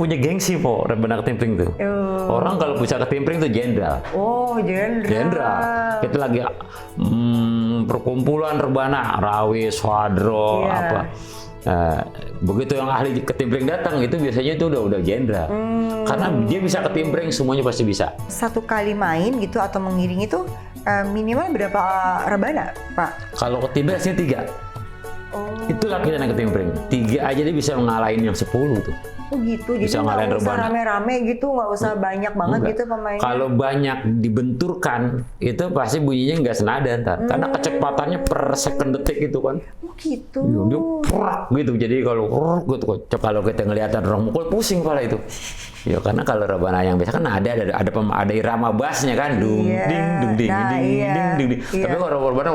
punya gengsi po rebana ketimpling tuh. Orang kalau bisa ketimpling tuh jenderal. Oh, jenderal. Jenderal. Kita lagi perkumpulan rebana, Rawis, Swadro, Iya. apa. Begitu yang ahli ketimpling datang itu biasanya itu udah jenderal. Karena dia bisa ketimpling semuanya pasti bisa. Satu kali main gitu atau mengiring itu minimal berapa rebana, Pak? Kalau ketimpling sih 3. Oh. Itulah kita yang ketimpling. 3 aja dia bisa ngalahin yang 10 tuh. Oh gitu, Bisa jadi nggak ngalahin usah rebana. rame-rame gitu, nggak usah banyak banget Enggak. gitu pemainnya. Kalau banyak dibenturkan, itu pasti bunyinya nggak senada ntar. Karena kecepatannya per second detik gitu kan. Oh gitu. Dia prak gitu. Jadi kalau gitu, kalau kita ngeliatan orang mukul pusing pala itu. Ya karena kalau rebana yang biasa kan ada irama bassnya kan, dung Iya. ding dung ding Nah, ding iya. ding ding ding. Iya. Tapi kalau rebana